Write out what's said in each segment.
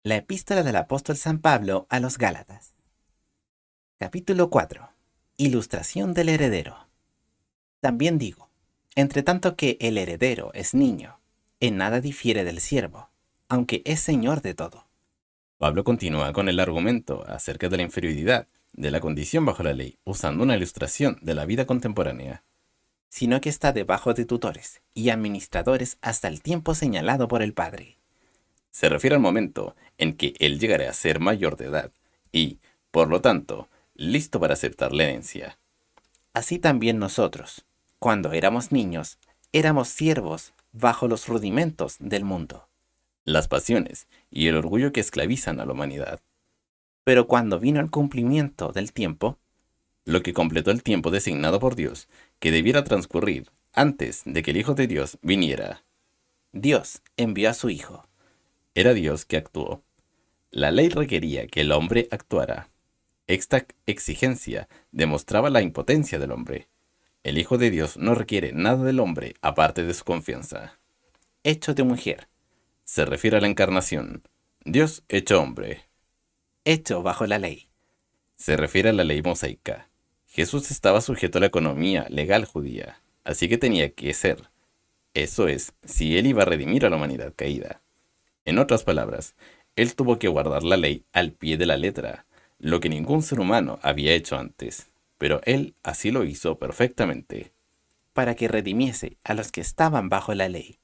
La epístola del apóstol San Pablo a los Gálatas. Capítulo 4. Ilustración del heredero. También digo, entre tanto que el heredero es niño, en nada difiere del siervo, aunque es señor de todo. Pablo continúa con el argumento acerca de la inferioridad de la condición bajo la ley, usando una ilustración de la vida contemporánea. Sino que está debajo de tutores y administradores hasta el tiempo señalado por el Padre. Se refiere al momento en que él llegará a ser mayor de edad y, por lo tanto, listo para aceptar la herencia. Así también nosotros, cuando éramos niños, éramos siervos bajo los rudimentos del mundo. Las pasiones y el orgullo que esclavizan a la humanidad. Pero cuando vino el cumplimiento del tiempo, Lo que completó el tiempo designado por Dios, que debiera transcurrir antes de que el Hijo de Dios viniera. Dios envió a su Hijo. Era Dios que actuó. La ley requería que el hombre actuara. Esta exigencia demostraba la impotencia del hombre. El Hijo de Dios no requiere nada del hombre aparte de su confianza. Hecho de mujer, Se refiere a la encarnación. Dios hecho hombre. hecho bajo la ley. Se refiere a la ley mosaica. Jesús estaba sujeto a la economía legal judía, así que tenía que ser. Eso es, si él iba a redimir a la humanidad caída. En otras palabras, él tuvo que guardar la ley al pie de la letra, lo que ningún ser humano había hecho antes. Pero él así lo hizo perfectamente. Para que redimiese a los que estaban bajo la ley.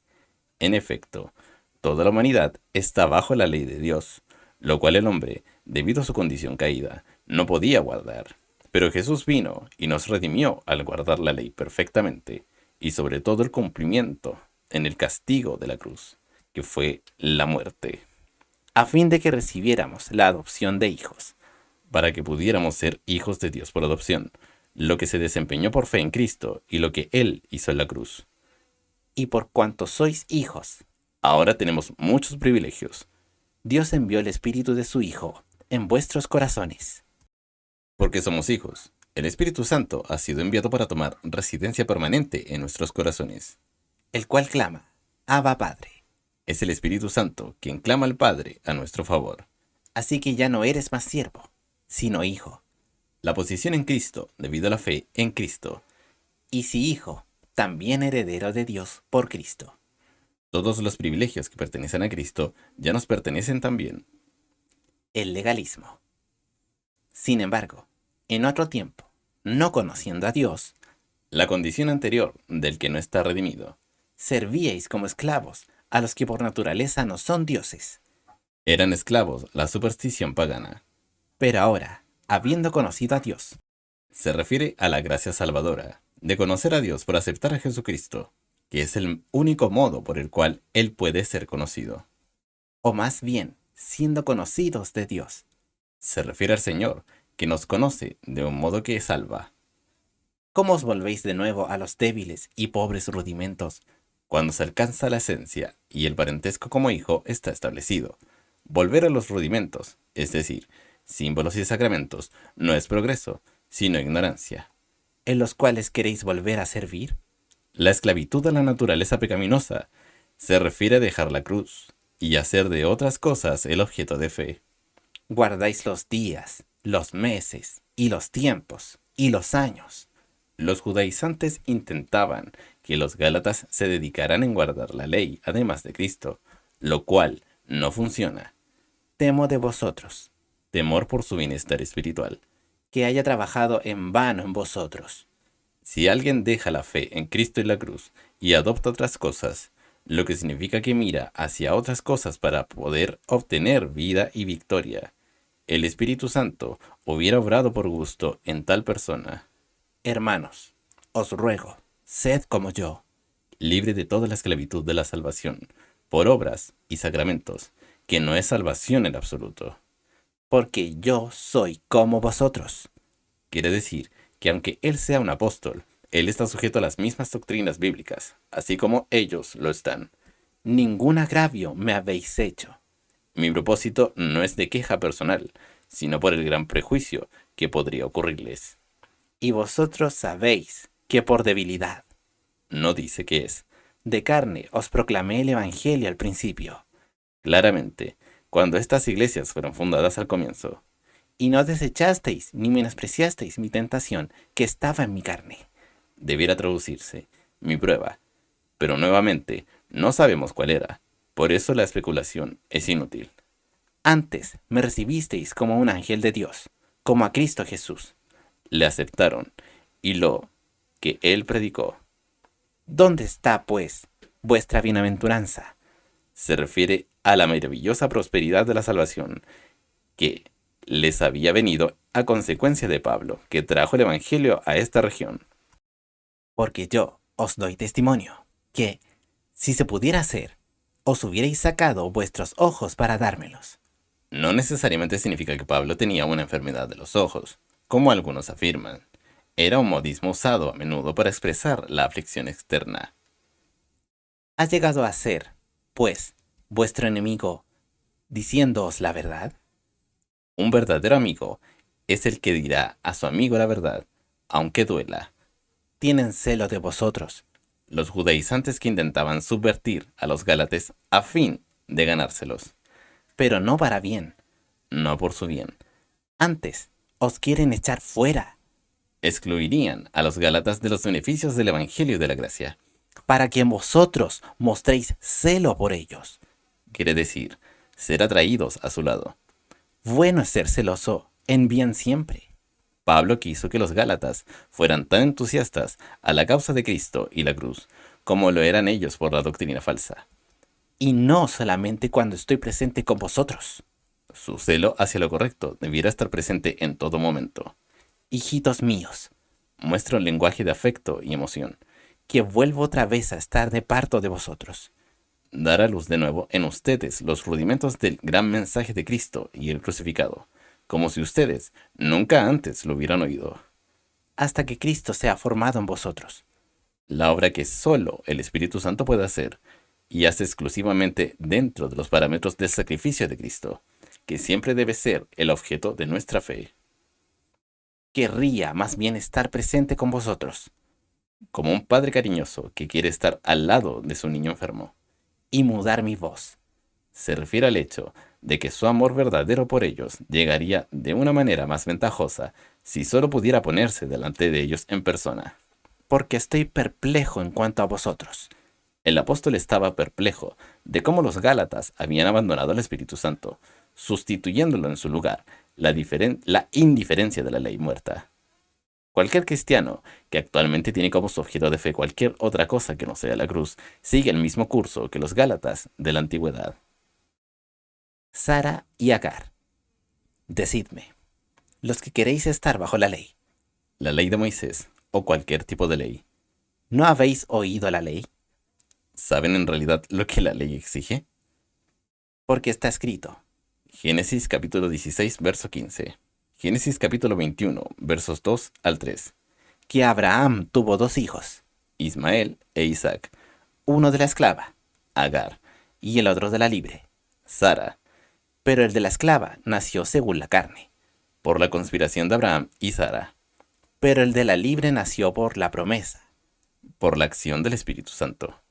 En efecto, toda la humanidad está bajo la ley de Dios, lo cual el hombre, debido a su condición caída, no podía guardar. Pero Jesús vino y nos redimió al guardar la ley perfectamente, y sobre todo el cumplimiento en el castigo de la cruz, que fue la muerte, A fin de que recibiéramos la adopción de hijos. para que pudiéramos ser hijos de Dios por adopción, lo que se desempeñó por fe en Cristo y lo que Él hizo en la cruz. Y por cuanto sois hijos, Ahora tenemos muchos privilegios, Dios envió el Espíritu de su Hijo en vuestros corazones, porque somos hijos. El Espíritu Santo ha sido enviado para tomar residencia permanente en nuestros corazones. el cual clama, Abba Padre. Es el Espíritu Santo quien clama al Padre a nuestro favor. Así que ya no eres más siervo, sino hijo. La posición en Cristo, debido a la fe en Cristo. Y si hijo, también heredero de Dios por Cristo. Todos los privilegios que pertenecen a Cristo ya nos pertenecen también. El legalismo. Sin embargo, en otro tiempo, no conociendo a Dios, La condición anterior del que no está redimido. servíais como esclavos a los que por naturaleza no son dioses. Eran esclavos la superstición pagana. Pero ahora, habiendo conocido a Dios, Se refiere a la gracia salvadora, de conocer a Dios por aceptar a Jesucristo, que es el único modo por el cual Él puede ser conocido. o más bien, siendo conocidos de Dios, Se refiere al Señor, que nos conoce de un modo que salva. ¿cómo os volvéis de nuevo a los débiles y pobres rudimentos? Cuando se alcanza la esencia y el parentesco como hijo está establecido. Volver a los rudimentos, es decir, símbolos y sacramentos, no es progreso, sino ignorancia. ¿En los cuales queréis volver a servir? La esclavitud a la naturaleza pecaminosa se refiere a dejar la cruz y hacer de otras cosas el objeto de fe. Guardáis los días, los meses, y los tiempos, y los años. Los judaizantes intentaban que los gálatas se dedicaran en guardar la ley, además de Cristo, lo cual no funciona. Temo de vosotros, Temor por su bienestar espiritual. que haya trabajado en vano en vosotros. Si alguien deja la fe en Cristo y la cruz y adopta otras cosas, lo que significa que mira hacia otras cosas para poder obtener vida y victoria, el Espíritu Santo hubiera obrado por gusto en tal persona, Hermanos, os ruego, sed como yo, libre de toda la esclavitud de la salvación, por obras y sacramentos, que no es salvación en absoluto. porque yo soy como vosotros. Quiere decir que aunque él sea un apóstol, él está sujeto a las mismas doctrinas bíblicas, así como ellos lo están. Ningún agravio me habéis hecho. Mi propósito no es de queja personal, sino por el gran prejuicio que podría ocurrirles. Y vosotros sabéis que por debilidad No dice que es. de carne os proclamé el Evangelio al principio, Claramente, cuando estas iglesias fueron fundadas al comienzo. Y no desechasteis ni menospreciasteis mi tentación que estaba en mi carne. Debiera traducirse, mi prueba. Pero nuevamente, no sabemos cuál era. Por eso la especulación es inútil. Antes me recibisteis como un ángel de Dios, como a Cristo Jesús. Le aceptaron, y lo que él predicó. ¿Dónde está, pues, vuestra bienaventuranza? Se refiere a la maravillosa prosperidad de la salvación que les había venido a consecuencia de Pablo, que trajo el Evangelio a esta región. Porque yo os doy testimonio, que, si se pudiera hacer, os hubierais sacado vuestros ojos para dármelos. No necesariamente significa que Pablo tenía una enfermedad de los ojos, como algunos afirman. Era un modismo usado a menudo para expresar la aflicción externa. ¿Ha llegado a ser, pues, vuestro enemigo, diciéndoos la verdad? Un verdadero amigo es el que dirá a su amigo la verdad, aunque duela. Tienen celo de vosotros. Los judaizantes que intentaban subvertir a los gálatas a fin de ganárselos, Pero no para bien. no por su bien. Antes, os quieren echar fuera, Excluirían a los gálatas de los beneficios del Evangelio de la gracia. para que vosotros mostréis celo por ellos. Quiere decir, ser atraídos a su lado. Bueno es ser celoso en bien siempre. Pablo quiso que los gálatas fueran tan entusiastas a la causa de Cristo y la cruz, como lo eran ellos por la doctrina falsa. Y no solamente cuando estoy presente con vosotros. Su celo hacia lo correcto debiera estar presente en todo momento. Hijitos míos, Muestra un lenguaje de afecto y emoción. que vuelvo otra vez a estar de parto de vosotros, Dar a luz de nuevo en ustedes los rudimentos del gran mensaje de Cristo y el crucificado, como si ustedes nunca antes lo hubieran oído. hasta que Cristo sea formado en vosotros. La obra que solo el Espíritu Santo puede hacer, y hace exclusivamente dentro de los parámetros del sacrificio de Cristo, que siempre debe ser el objeto de nuestra fe. Querría más bien estar presente con vosotros Como un padre cariñoso que quiere estar al lado de su niño enfermo. y mudar mi voz, Se refiere al hecho de que su amor verdadero por ellos llegaría de una manera más ventajosa si solo pudiera ponerse delante de ellos en persona. porque estoy perplejo en cuanto a vosotros. El apóstol estaba perplejo de cómo los gálatas habían abandonado al Espíritu Santo, sustituyéndolo en su lugar, la indiferencia de la ley muerta. Cualquier cristiano que actualmente tiene como su objeto de fe cualquier otra cosa que no sea la cruz, sigue el mismo curso que los gálatas de la antigüedad. Sara y Agar. Decidme, los que queréis estar bajo la ley, La ley de Moisés, o cualquier tipo de ley, ¿no habéis oído la ley? ¿saben en realidad lo que la ley exige? Porque está escrito, Génesis capítulo 16, verso 15. Génesis capítulo 21, versos 2 al 3. que Abraham tuvo dos hijos, Ismael e Isaac, uno de la esclava Agar, y el otro de la libre. Sara, Pero el de la esclava nació según la carne, por la conspiración de Abraham y Sara, pero el de la libre nació por la promesa, por la acción del Espíritu Santo.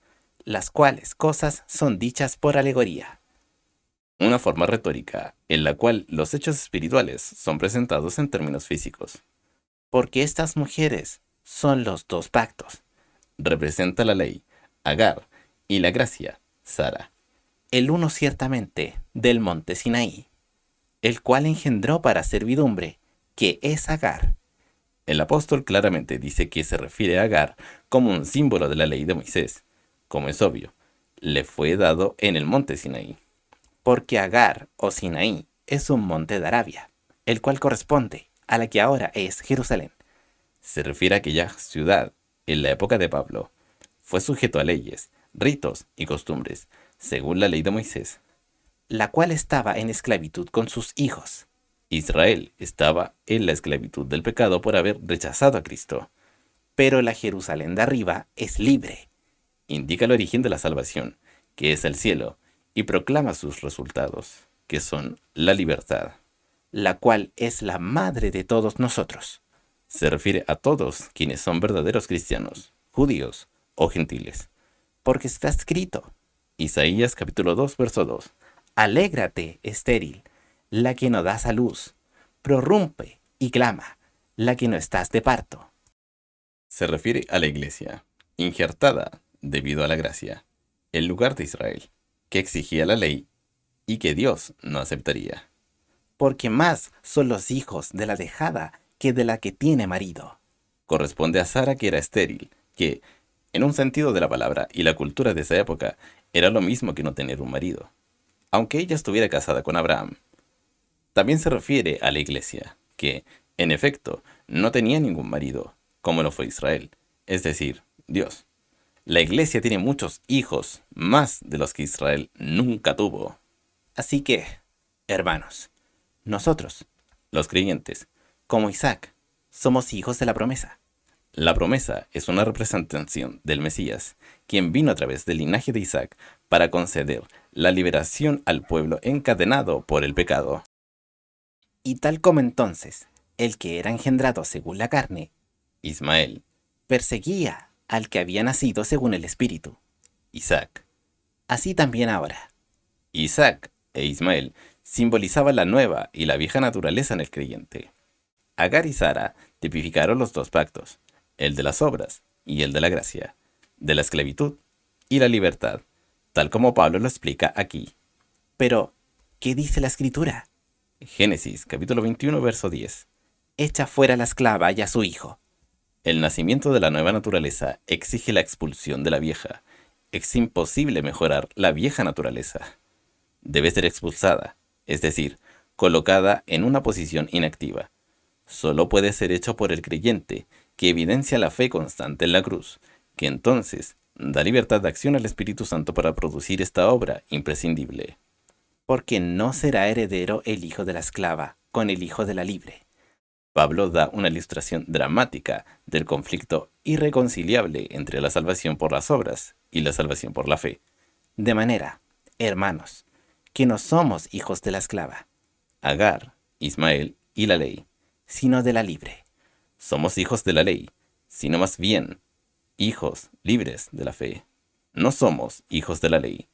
las cuales cosas son dichas por alegoría, Una forma retórica en la cual los hechos espirituales son presentados en términos físicos. porque estas mujeres son los dos pactos, Representa la ley, Agar, y la gracia, Sara. el uno ciertamente del monte Sinaí, el cual engendró para servidumbre, que es Agar, El apóstol claramente dice que se refiere a Agar como un símbolo de la ley de Moisés. Como es obvio, le fue dado en el monte Sinaí. porque Agar o Sinaí es un monte de Arabia, el cual corresponde a la que ahora es Jerusalén, Se refiere a aquella ciudad, en la época de Pablo. Fue sujeto a leyes, ritos y costumbres, según la ley de Moisés. la cual estaba en esclavitud con sus hijos, Israel estaba en la esclavitud del pecado por haber rechazado a Cristo. pero la Jerusalén de arriba es libre, Indica el origen de la salvación, que es el cielo, y proclama sus resultados, que son la libertad. la cual es la madre de todos nosotros, Se refiere a todos quienes son verdaderos cristianos, judíos o gentiles. porque está escrito, Isaías capítulo 2, verso 2. Alégrate, estéril, la que no das a luz. Prorrumpe y clama, la que no estás de parto. Se refiere a la iglesia, injertada debido a la gracia, el lugar de Israel, que exigía la ley y que Dios no aceptaría. Porque más son los hijos de la dejada que de la que tiene marido. Corresponde a Sara, que era estéril, que, en un sentido de la palabra y la cultura de esa época, era lo mismo que no tener un marido, aunque ella estuviera casada con Abraham. También se refiere a la iglesia, que, en efecto, no tenía ningún marido, como lo fue Israel, es decir, Dios. La iglesia tiene muchos hijos, más de los que Israel nunca tuvo. Así que, hermanos, nosotros, Los creyentes. como Isaac, somos hijos de la promesa. La promesa es una representación del Mesías, quien vino a través del linaje de Isaac para conceder la liberación al pueblo encadenado por el pecado. Y tal como entonces, el que era engendrado según la carne, Ismael, perseguía al que había nacido según el Espíritu. Isaac. Así también ahora. Isaac e Ismael simbolizaban la nueva y la vieja naturaleza en el creyente. Agar y Sara tipificaron los dos pactos, el de las obras y el de la gracia, de la esclavitud y la libertad, tal como Pablo lo explica aquí. Pero, ¿qué dice la Escritura? Génesis capítulo 21, verso 10. Echa fuera a la esclava y a su hijo. El nacimiento de la nueva naturaleza exige la expulsión de la vieja. Es imposible mejorar la vieja naturaleza. Debe ser expulsada, es decir, colocada en una posición inactiva. Solo puede ser hecho por el creyente, que evidencia la fe constante en la cruz, que entonces da libertad de acción al Espíritu Santo para producir esta obra imprescindible. Porque no será heredero el hijo de la esclava con el hijo de la libre. Pablo da una ilustración dramática del conflicto irreconciliable entre la salvación por las obras y la salvación por la fe. De manera, hermanos, que no somos hijos de la esclava, Agar, Ismael y la ley. sino de la libre. Somos hijos de la ley, sino más bien hijos libres de la fe. No somos hijos de la ley,